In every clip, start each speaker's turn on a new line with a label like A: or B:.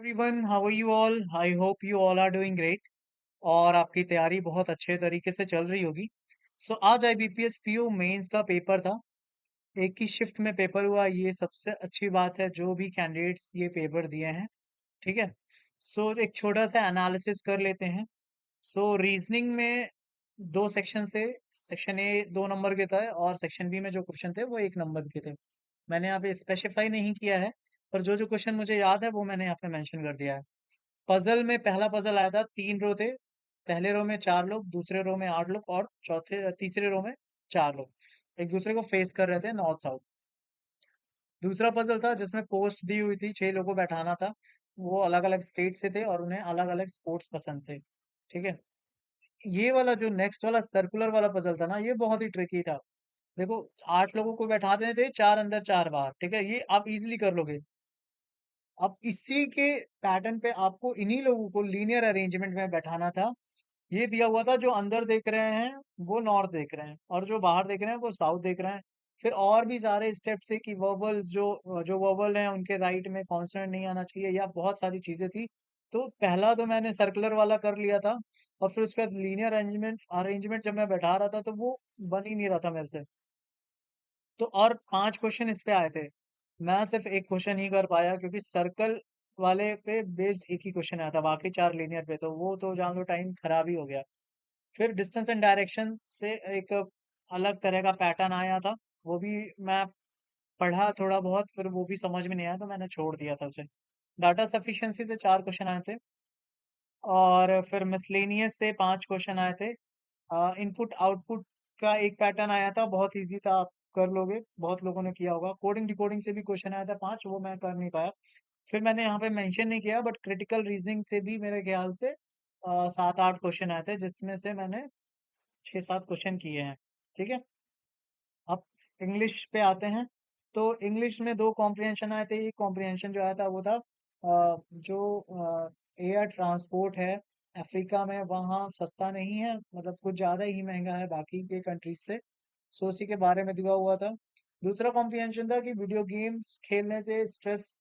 A: Everyone, how are you all? I hope you all are doing great और आपकी तैयारी बहुत अच्छे तरीके से चल रही होगी। आज आईबीपीएस पीओ मेंस का पेपर था। एक ही शिफ्ट में पेपर हुआ, ये सबसे अच्छी बात है जो भी कैंडिडेट्स ये पेपर दिए हैं। ठीक है। एक छोटा सा एनालिसिस कर लेते हैं। रीजनिंग में दो सेक्शन से, सेक्शन ए 2 नंबर के था और सेक्शन बी में जो क्वेश्चन थे वो 1 नंबर के थे। मैंने यहाँ पे स्पेसिफाई नहीं किया है, पर जो जो क्वेश्चन मुझे याद है वो मैंने यहाँ पे मेंशन कर दिया है। पजल में पहला पजल आया था, 3 रो थे। पहले रो में 4 लोग, दूसरे रो में 8 लोग और तीसरे रो में 4 लोग एक दूसरे को फेस कर रहे थे, नॉर्थ साउथ। दूसरा पजल था जिसमें पोस्ट दी हुई थी, 6 लोगों को बैठाना था। वो अलग अलग स्टेट से थे और उन्हें अलग अलग स्पोर्ट्स पसंद थे। ठीक है। ये वाला जो नेक्स्ट वाला सर्कुलर वाला पजल था ना, ये बहुत ही ट्रिकी था। देखो, 8 लोगों को बैठा देते थे, 4 अंदर 4 बाहर। ठीक है, ये आप इजिली कर लोगे। अब इसी के पैटर्न पे आपको इन्हीं लोगों को लीनियर अरेंजमेंट में बैठाना था। ये दिया हुआ था, जो अंदर देख रहे हैं वो नॉर्थ देख रहे हैं और जो बाहर देख रहे हैं वो साउथ देख रहे हैं। फिर और भी सारे स्टेप थे कि वर्बल्स जो जो वर्बल हैं उनके राइट में कॉन्सोनेंट नहीं आना चाहिए, या बहुत सारी चीजें थी। तो पहला तो मैंने सर्कुलर वाला कर लिया था, और फिर उसके बाद लीनियर अरेंजमेंट अरेंजमेंट जब मैं बैठा रहा था तो वो बन ही नहीं रहा था मेरे से। तो और 5 क्वेश्चन इस पे आए थे। मैं सिर्फ एक क्वेश्चन ही कर पाया, क्योंकि सर्कल वाले पे बेस्ड एक ही क्वेश्चन आया था, बाकी 4 लीनियर पे, तो वो तो जान लो टाइम खराब ही हो गया। फिर डिस्टेंस एंड डायरेक्शन से एक अलग तरह का पैटर्न आया था। वो भी मैं पढ़ा थोड़ा बहुत, फिर वो भी समझ में नहीं आया तो मैंने छोड़ दिया था उसे। डाटा सफिशिएंसी से 4 क्वेश्चन आए थे, और फिर मिसलेनियस से 5 क्वेश्चन आए थे। इनपुट आउटपुट का एक पैटर्न आया था, बहुत इजी था, आप कर लोगे, बहुत लोगों ने किया होगा। कोडिंग डिकोडिंग से भी क्वेश्चन आया था 5, वो मैं कर नहीं पाया। फिर मैंने यहाँ पे मेंशन नहीं किया, बट क्रिटिकल रीजनिंग से भी मेरे ख्याल से 7-8 क्वेश्चन आए थे, जिसमें से मैंने 6-7 क्वेश्चन किए हैं। ठीक है। अब इंग्लिश पे आते हैं। तो इंग्लिश में 2 कॉम्प्रिहेंशन आए थे। एक कॉम्प्रिहेंशन जो आया था वो था जो एयर ट्रांसपोर्ट है अफ्रीका में, वहाँ सस्ता नहीं है, मतलब कुछ ज्यादा ही महंगा है बाकी के कंट्रीज से। उसी के बारे में दिया हुआ था। दूसरा कॉम्प्रिहेंशन था कि वीडियो गेम्स खेलने से स्ट्रेस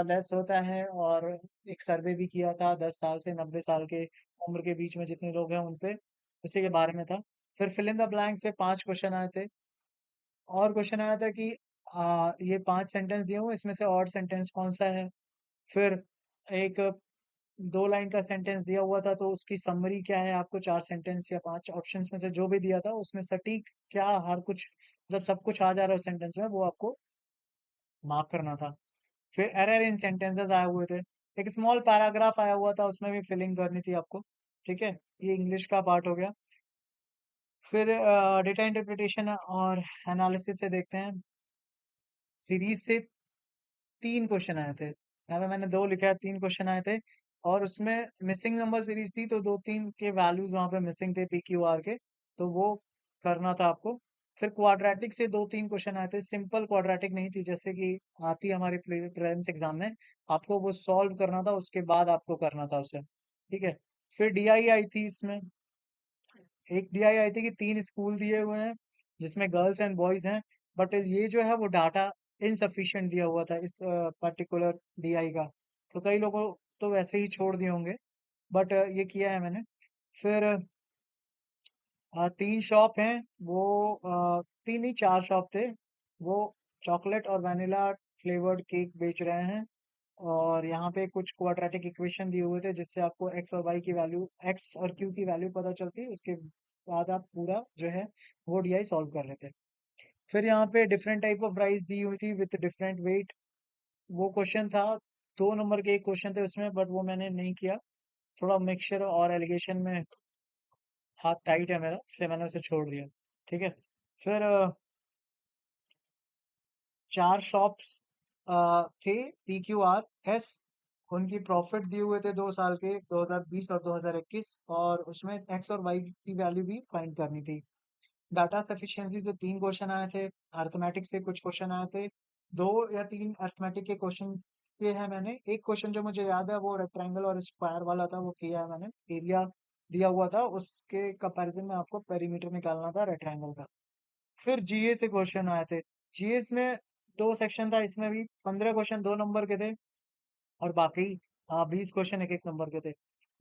A: लेस होता है, और एक सर्वे भी किया था 10 साल से 90 साल के उम्र के बीच में जितने लोग हैं उन पे, उसी के बारे में था। फिर फिल इन द ब्लैंक्स पे 5 क्वेश्चन आए थे। और क्वेश्चन आया था कि ये 5 सेंटेंस दिए हुए, इसमें से ऑड सेंटेंस कौन सा है। फिर एक 2 लाइन का सेंटेंस दिया हुआ था, तो उसकी समरी क्या है, आपको 4 सेंटेंस या 5 ऑप्शंस में से जो भी दिया था उसमें सटीक क्या, हर कुछ, जब सब कुछ आ जा रहा है उस सेंटेंस में, वो आपको मार्क करना था। फिर एरर इन सेंटेंसेस आए हुए थे। एक स्मॉल पैराग्राफ आया हुआ था, उसमें भी फिलिंग करनी थी आपको। ठीक है, ये इंग्लिश का पार्ट हो गया। फिर डेटा इंटरप्रिटेशन और एनालिसिस से देखते हैं। सीरीज से 3 क्वेश्चन आए थे, यहाँ पे मैंने 2 लिखा है, 3 क्वेश्चन आए थे। और उसमें मिसिंग नंबर सीरीज थी, तो 2-3 के वैल्यूज वहां पे मिसिंग थे PQR के, तो वो करना था आपको। फिर क्वाड्रेटिक से 2-3 क्वेश्चन आए थे, सिंपल क्वाड्रेटिक नहीं थी जैसे कि आती है हमारे प्रीलिम्स एग्जाम में। आपको वो सॉल्व करना था, उसके बाद आपको करना था उसे। ठीक है। फिर DI आई थी इसमें। एक DI आई थी कि 3 स्कूल दिए हुए हैं जिसमें गर्ल्स एंड बॉयज हैं, बट ये जो है वो डाटा इनसफिशिएंट दिया हुआ था इस पर्टिकुलर DI का। तो कई लोगों तो वैसे ही छोड़ दिए होंगे, बट ये किया है मैंने। फिर 3 शॉप हैं, वो 3 नहीं 4 शॉप थे। वो चॉकलेट और वैनिला फ्लेवर्ड केक बेच रहे हैं। और यहाँ पे कुछ क्वाड्रेटिक इक्वेशन दिए हुए थे, जिससे आपको एक्स और वाई की वैल्यू, एक्स और क्यू की वैल्यू पता चलती, उसके बाद आप पूरा जो है वो DI सॉल्व कर लेते। फिर यहाँ पे डिफरेंट टाइप ऑफ राइस दी हुई थी विथ डिफरेंट वेट। वो क्वेश्चन था, 2 नंबर के एक क्वेश्चन थे उसमें, बट वो मैंने नहीं किया। थोड़ा मिक्सचर और एलिगेशन में हाथ टाइट है मेरा, इसलिए मैंने उसे छोड़ दिया। ठीक है। फिर 4 शॉप्स थे, PQRS। उनकी प्रॉफिट दिए हुए थे 2 साल के, 2020 और 2021, और उसमें एक्स और वाई की वैल्यू भी फाइंड करनी थी। डाटा सफिशिएंसी से 3 क्वेश्चन आए थे। अर्थमेटिक से कुछ क्वेश्चन आए थे। 2 या 3 अर्थमेटिक के क्वेश्चन किए हैं मैंने। एक क्वेश्चन जो मुझे याद है वो रेक्टेंगल और स्क्वायर वाला था, वो किया है मैंने। एरिया दिया हुआ था, उसके कंपैरिजन में आपको पेरीमीटर निकालना था रेक्टेंगल का। फिर GA से क्वेश्चन आए थे। GS में 2 सेक्शन था, इसमें भी 15 क्वेश्चन 2 नंबर के थे, और बाकी हाँ, 20 क्वेश्चन एक एक नंबर के थे।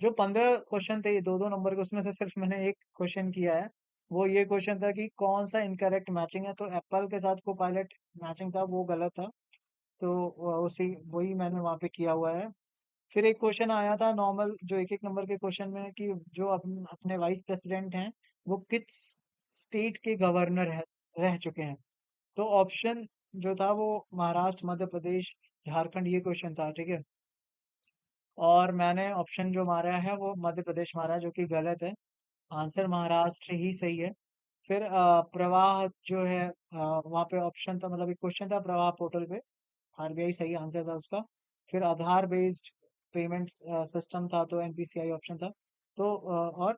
A: जो 15 क्वेश्चन थे ये दो दो नंबर के, उसमें से सिर्फ मैंने एक क्वेश्चन किया है। वो ये क्वेश्चन था कि कौन सा इनकरेक्ट मैचिंग है, तो एप्पल के साथ को पायलट मैचिंग था, वो गलत था। तो उसी वही मैंने वहाँ पे किया हुआ है। फिर एक क्वेश्चन आया था नॉर्मल, जो एक एक नंबर के क्वेश्चन में, कि जो अपने वाइस प्रेसिडेंट हैं वो किस स्टेट के गवर्नर रह चुके हैं। तो ऑप्शन जो था वो महाराष्ट्र, मध्य प्रदेश, झारखंड, ये क्वेश्चन था, ठीक है। और मैंने ऑप्शन जो मारा है वो मध्य प्रदेश मारा है, जो कि गलत है। आंसर महाराष्ट्र ही सही है। फिर प्रवाह जो है, वहाँ पे ऑप्शन था, मतलब एक क्वेश्चन था प्रवाह पोर्टल पे, आरबीआई सही आंसर था उसका। फिर आधार बेस्ड पेमेंट सिस्टम था, तो एनपीसीआई ऑप्शन था। तो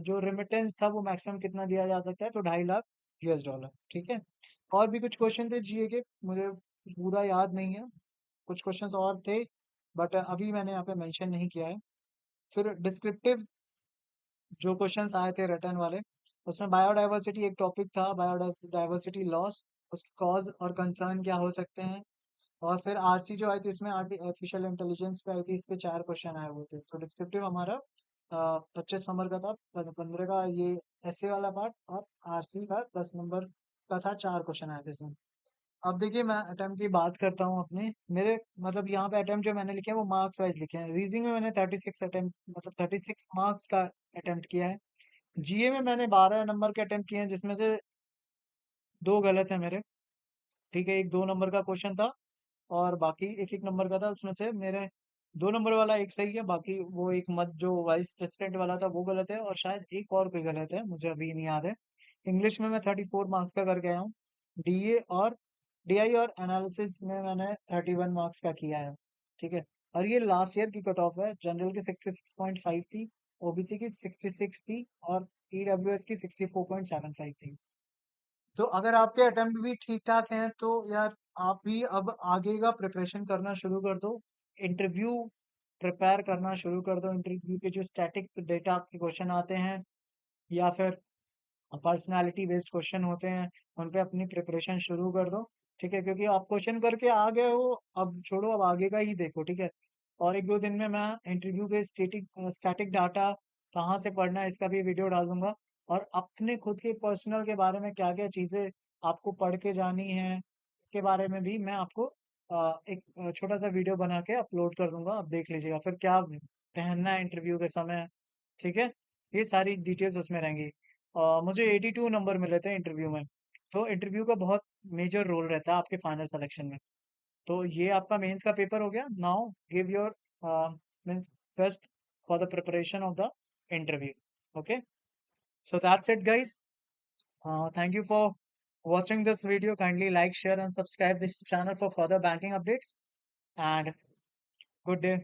A: जो रेमिटेंस था वो मैक्सिमम कितना दिया जा सकता है, तो 2.5 लाख US डॉलर, ठीक है। और भी कुछ क्वेश्चन थे जीए के, मुझे पूरा याद नहीं है। कुछ क्वेश्चंस और थे, बट अभी मैंने यहाँ पे मेंशन नहीं किया है। फिर डिस्क्रिप्टिव जो क्वेश्चंस आए थे रिटर्न वाले, उसमें बायोडायवर्सिटी एक टॉपिक था, बायोडायवर्सिटी लॉस, उसके कॉज और कंसर्न क्या हो सकते हैं। और फिर आरसी जो आई थी, इसमें आर्टिफिशियल इंटेलिजेंस पे आई थी, इस पे 4 क्वेश्चन आए हुए थे। तो डिस्क्रिप्टिव हमारा 25 नंबर का था, 15 का ये ऐसे वाला पार्ट, और आरसी का 10 नंबर का था, 4 क्वेश्चन आए थे इसमें। अब देखिए, मैं अटेम्प्ट की बात करता हूँ अपने, मेरे मतलब यहाँ पे अटेम्प्ट जो मैंने लिखे हैं वो मार्क्स वाइज लिखे हैं। रीजनिंग में मैंने 36 अटेम्प्ट, मतलब 36 मार्क्स का अटेम्प्ट किया है। जीए में मैंने 12 नंबर के अटेम्प्ट किए हैं, जिसमें से दो गलत है मेरे, ठीक है। एक 2 नंबर का क्वेश्चन था, और बाकी एक एक नंबर का था। उसमें से मेरे 2 नंबर वाला एक सही है, बाकी वो एक मत जो वाइस प्रेसिडेंट वाला था वो गलत है, और शायद एक और कोई गलत है, मुझे अभी नहीं याद है। इंग्लिश में मैं 34 मार्क्स का करके आया हूँ। डीए और डीआई और एनालिसिस में मैंने 31 मार्क्स का किया है, ठीक है। और ये लास्ट ईयर की कट ऑफ है। जनरल की 66.5 थी, ओबीसी की 66 थी, और ईडब्ल्यूएस की 64.75 थी। तो अगर आपके अटेम्प्ट भी ठीक ठाक हैं, तो यार आप भी अब आगे का प्रिपरेशन करना शुरू कर दो। इंटरव्यू प्रिपेयर करना शुरू कर दो। इंटरव्यू के जो स्टैटिक डेटा के क्वेश्चन आते हैं, या फिर पर्सनालिटी बेस्ड क्वेश्चन होते हैं, उन पे अपनी प्रिपरेशन शुरू कर दो, ठीक है। क्योंकि आप क्वेश्चन करके आ गए हो, अब छोड़ो, अब आगे का ही देखो, ठीक है। और एक दो दिन में मैं इंटरव्यू के स्टैटिक डाटा कहाँ से पढ़ना है इसका भी वीडियो डाल दूंगा। और अपने खुद के पर्सनल के बारे में क्या क्या चीज़ें आपको पढ़ के जानी है, इसके बारे में भी मैं आपको एक छोटा सा वीडियो बना के अपलोड कर दूंगा, आप देख लीजिएगा। फिर क्या पहनना है इंटरव्यू के समय, ठीक है। ये सारी डिटेल्स उसमें रहेंगी। मुझे 82 नंबर मिले थे इंटरव्यू में। तो इंटरव्यू का बहुत मेजर रोल रहता है आपके फाइनल सिलेक्शन में। तो ये आपका मेंस का पेपर हो गया। Now give your means best for the preparation of the interview. Okay, so that's it guys. Thank you for watching this video. Kindly like, share and subscribe this channel for further banking updates, and good day.